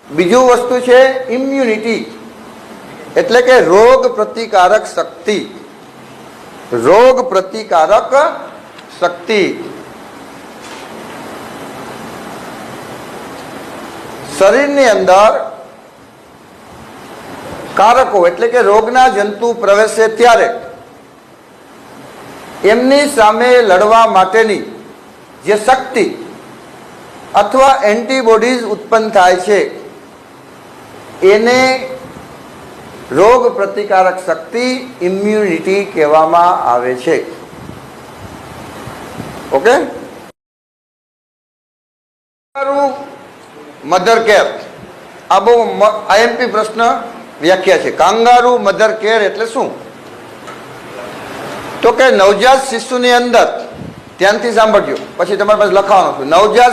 બીજું વસ્તુ છે ઇમ્યુનિટી, એટલે કે રોગ પ્રતિકારક શક્તિ. રોગ પ્રતિકારક શક્તિ શરીરની અંદર કારકો એટલે કે રોગના જંતુ પ્રવેશે ત્યારે એમની સામે લડવા માટેની જે શક્તિ અથવા એન્ટીબોડીઝ ઉત્પન્ન થાય છે એને રોગ પ્રતિકારક શક્તિ, ઇમ્યુનિટી કહેવામાં આવે છે. ઓકે, મધર કેર, આ બહુ આઈએમપી પ્રશ્ન વ્યાખ્યા છે. કાંગારૂ મધર કેર એટલે શું? તો કે નવજાત શિશુની અંદર, ધ્યાનથી સાંભળજો, પછી તમારી પાસે લખાવાનું છે. નવજાત